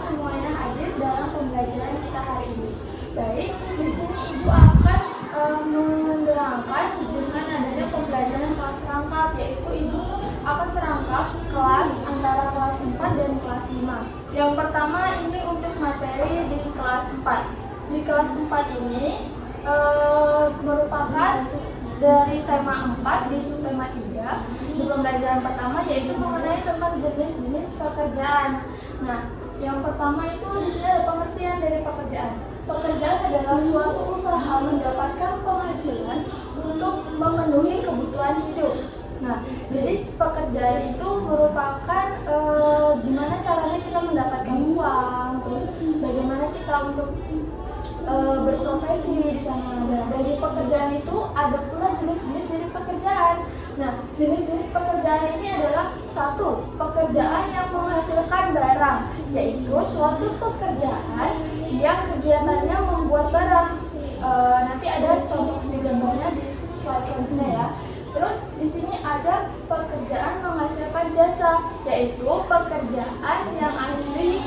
semuanya hadir dalam pembelajaran kita hari ini. Baik, di sini Ibu akan menerangkan dengan adanya pembelajaran kelas rangkap, yaitu Ibu akan merangkap kelas antara kelas 4 dan kelas 5. Yang pertama ini untuk materi di kelas 4. Di kelas 4 ini merupakan dari tema 4 di subtema 3 di pembelajaran pertama, yaitu mengenai tentang jenis-jenis pekerjaan. Nah, yang pertama itu di sini ada pengertian dari pekerjaan. Pekerjaan adalah suatu usaha mendapatkan penghasilan untuk memenuhi kebutuhan hidup. Nah, jadi pekerjaan itu merupakan gimana caranya kita mendapatkan uang, terus bagaimana kita untuk berprofesi di sana. Dari pekerjaan itu ada pula jenis-jenis dari pekerjaan. Nah, jenis-jenis pekerjaan ini adalah satu, pekerjaan yang menghasilkan barang, yaitu suatu pekerjaan yang kegiatannya membuat barang. Nanti ada contoh di gambarnya di slide selanjutnya ya. Terus di sini ada pekerjaan menghasilkan jasa, yaitu pekerjaan yang asli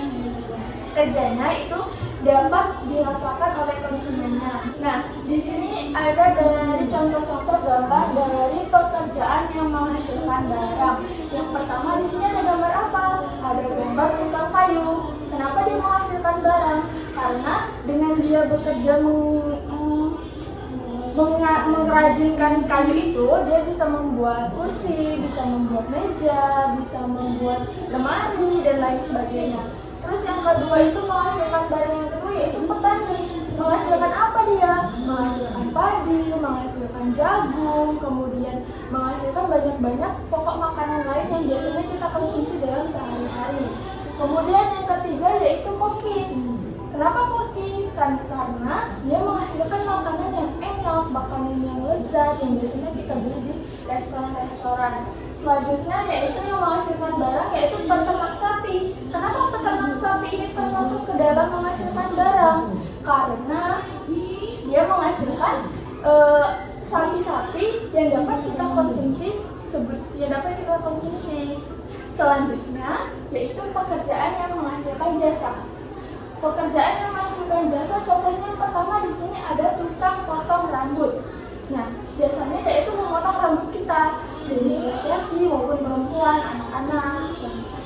kerjanya itu dapat dirasakan oleh konsumennya. Nah, di sini ada dari contoh-contoh gambar dari pekerjaan yang menghasilkan barang. Yang pertama di sini ada gambar apa? Ada gambar tukang kayu. Kenapa dia menghasilkan barang? Karena dengan dia bekerja mengrajinkan kayu itu, dia bisa membuat kursi, bisa membuat meja, bisa membuat lemari dan lain sebagainya. Terus yang kedua itu menghasilkan barang yang kedua, yaitu petani. Menghasilkan apa dia? Menghasilkan padi, menghasilkan jagung, kemudian menghasilkan banyak-banyak pokok makanan lain yang biasanya kita konsumsi dalam sehari-hari. Kemudian yang ketiga yaitu koki. Kenapa koki? Karena dia menghasilkan makanan yang enak, makanan yang lezat yang biasanya kita beli di restoran-restoran. Selanjutnya yaitu yang menghasilkan barang, yaitu peternak sapi. Kenapa peternak sapi ini termasuk ke dalam menghasilkan barang? Karena dia menghasilkan sapi-sapi yang dapat kita konsumsi. Selanjutnya yaitu pekerjaan yang menghasilkan jasa. Pekerjaan yang menghasilkan jasa, contohnya yang pertama di sini ada tukang potong rambut. Nah, jasanya yaitu memotong rambut kita, dari laki-laki maupun perempuan, anak-anak.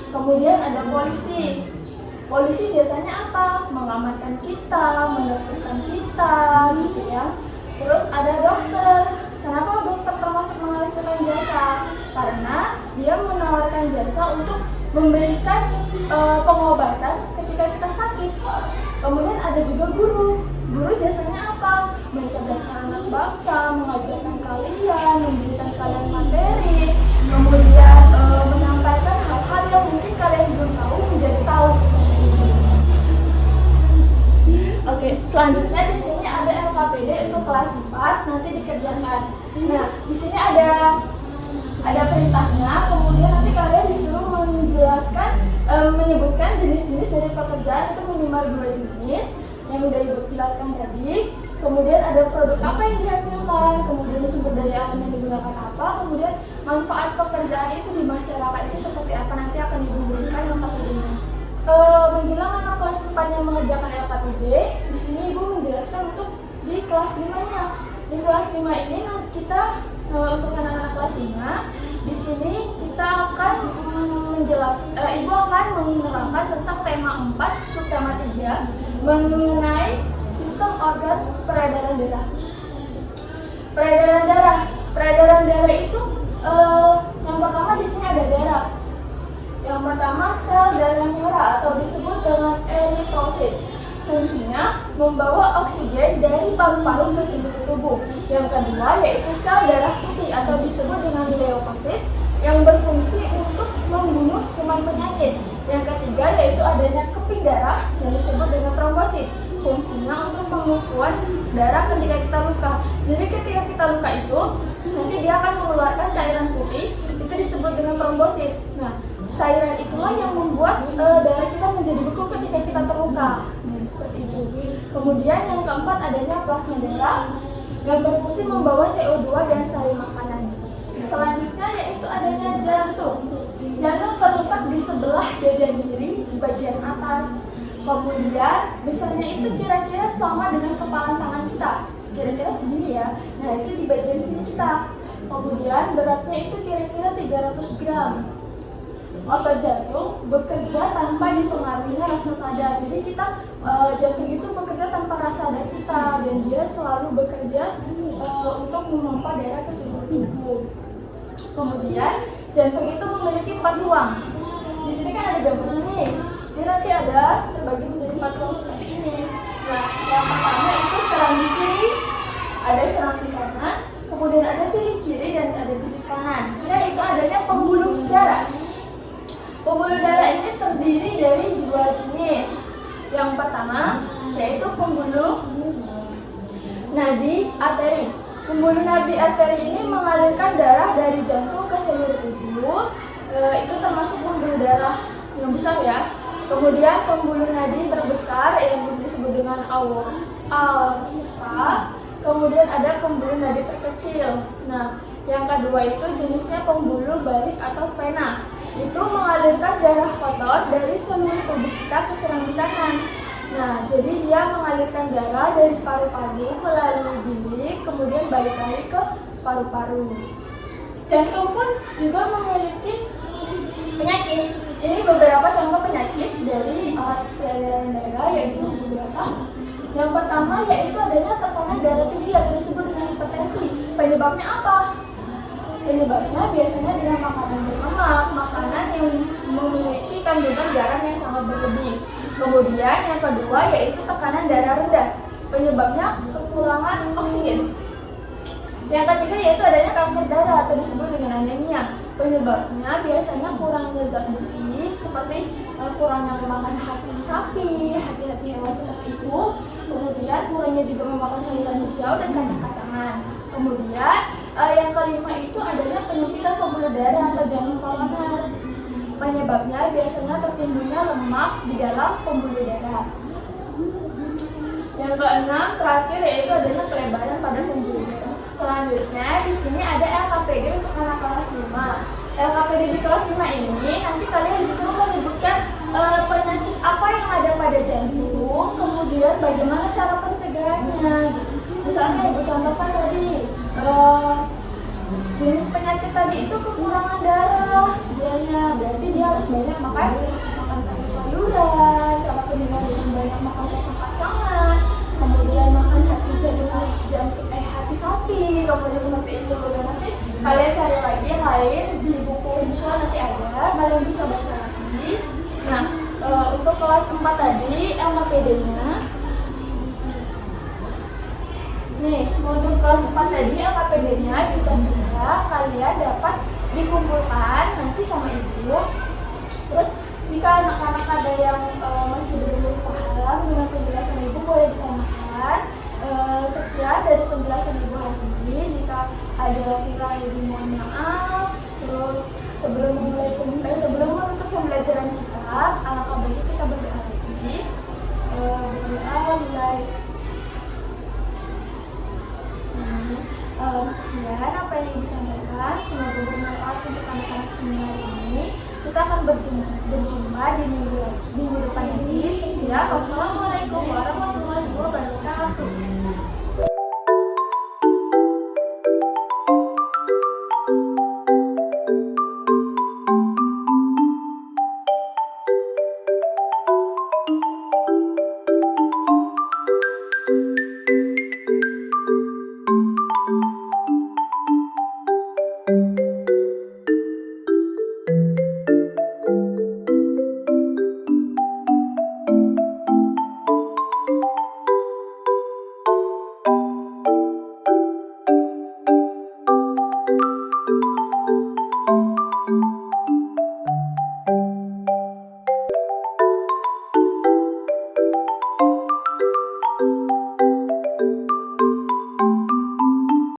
Kemudian ada polisi. Polisi jasanya apa? Mengamankan kita, menertibkan kita, gitu ya. Terus ada dokter. Kenapa dokter termasuk menghasilkan jasa? Karena dia menawarkan jasa untuk memberikan pengobatan ketika kita sakit. Kemudian ada juga guru. Guru jasanya apa? Mencerdaskan anak bangsa, mengajarkan kalian, memberikan kalian materi, kemudian menyampaikan hal-hal yang mungkin kalian belum tahu menjadi tahu seperti itu. Oke, selanjutnya di sini ada LKPD untuk kelas 4 nanti dikerjakan. Nah, di sini ada perintahnya, kemudian nanti kalian disuruh menjelaskan, menyebutkan jenis-jenis dari pekerjaan itu minimal 2 jenis yang udah Ibu jelaskan tadi. Kemudian ada produk apa yang dihasilkan, kemudian sumber daya alam yang digunakan apa, kemudian manfaat pekerjaan itu di masyarakat itu seperti apa, nanti akan Ibu berikan LKPD-nya. Menjelang anak kelas 4 yang mengerjakan LKPD, di sini Ibu menjelaskan untuk di kelas 5-nya. Di kelas 5 ini kita untuk anak-anak kelas 5, di sini kita akan Ibu akan menerangkan tentang tema 4, subtema 3 mengenai sistem organ peredaran darah. Peredaran darah itu yang pertama di sini ada darah. Yang pertama sel darah merah atau disebut dengan eritrosit. Fungsinya membawa oksigen dari paru-paru ke seluruh tubuh. Yang kedua yaitu sel darah putih atau disebut dengan leukosit yang berfungsi untuk membunuh kuman penyakit. Yang ketiga yaitu adanya keping darah yang disebut dengan trombosit. Fungsinya untuk pengukuhan darah ketika kita luka. Jadi ketika kita luka itu nanti dia akan mengeluarkan cairan putih, itu disebut dengan trombosit. Nah, cairan itulah yang membuat darah kita menjadi beku ketika kita terluka. Nah, seperti itu. Kemudian yang keempat adanya plasma darah yang berfungsi membawa CO2 dan sari makanan. Selanjutnya yaitu adanya jantung. Jantung terletak di sebelah dada kiri, bagian atas. Kemudian besarnya itu kira-kira sama dengan kepalan tangan kita, kira-kira segini ya. Nah itu di bagian sini kita. Kemudian beratnya itu kira-kira 300 gram. Otot jantung bekerja tanpa dipengaruhi rasa sadar. Jadi kita jantung itu bekerja tanpa rasa sadar kita, dan dia selalu bekerja untuk memompa darah ke seluruh tubuh. Kemudian jantung itu memiliki 4 ruang. Di sini kan ada gambarnya nih. Ini nanti ada terbagi menjadi 4 ruang seperti ini. Nah, yang pertama itu serang di kiri, ada serang di kanan, kemudian ada bilik kiri dan ada bilik kanan. Yaitu adanya pembuluh darah. Pembuluh darah ini terdiri dari 2 jenis. Yang pertama yaitu pembuluh nadi arteri. Pembuluh nadi arteri ini mengalirkan darah dari jantung ke seluruh tubuh. Itu termasuk pembuluh darah yang besar ya. Kemudian pembuluh nadi terbesar yang disebut dengan aorta. Kemudian ada pembuluh nadi terkecil. Nah, yang kedua itu jenisnya pembuluh balik atau vena. Itu mengalirkan darah kotor dari seluruh tubuh kita ke serambi kanan. Nah, jadi dia mengalirkan darah dari paru-paru melalui bilik, kemudian balik lagi ke paru-paru. Jantung pun juga memiliki penyakit. Ini beberapa contoh penyakit dari alat peredaran darah, yaitu beberapa. Yang pertama yaitu adanya tekanan darah tinggi atau disebut dengan hipertensi. Penyebabnya apa? Penyebabnya biasanya dengan makanan berlemak, makanan yang memiliki kandungan garam yang sangat berlebih. Kemudian yang kedua yaitu tekanan darah rendah. Penyebabnya kekurangan oksigen. Yang ketiga yaitu adanya kanker darah atau disebut dengan anemia. Penyebabnya biasanya kurangnya zat besi seperti kurangnya memakan hati sapi, hati-hati hewan seperti itu. Kemudian kurangnya juga memakan sayuran hijau dan kacang-kacangan. Kemudian yang kelima itu adanya penyempitan pembuluh darah atau jarum koroner. Penyebabnya biasanya tertimbulnya lemak di dalam pembuluh darah. Yang keenam terakhir yaitu adanya pelebaran pada pembuluh darah. Selanjutnya di sini ada LKPD untuk anak kelas 5. LKPD di kelas 5 ini nanti kalian disuruh menyebutkan penyakit apa yang ada pada jantung, kemudian bagaimana cara pencegahannya. Misalnya ibu contohkan tadi jenis penyakit tadi itu kekurangan darah, berarti dia harus banyak makan sayur-sayuran, sama dengan banyak makan kacang-kacangan, kemudian makan hati sapi, kemudian seperti itu. Dan nanti kalian cari lagi yang lain di buku siswa nanti ada, kalian bisa baca lagi. Nah, untuk kelas 4 tadi LKPD-nya nih, untuk kelas 4 tadi LKPD-nya jika sudah kalian dapat dikumpulkan nanti sama ibu. Terus jika anak-anak ada yang masih belum paham dengan penjelasan ibu boleh ditanyakan. Sekian dari penjelasan ibu hari ini. Jika ada kira ibu mohon maaf. Terus sebelum menutup pembelajaran kita, alangkah baiknya kita berdoa lagi. Berdoa mulai. Sekian apa yang ibu sampaikan, semoga bermanfaat untuk anak-anak semua ini. Kita akan berjumpa di minggu depan lagi. Sekian, wassalamualaikum.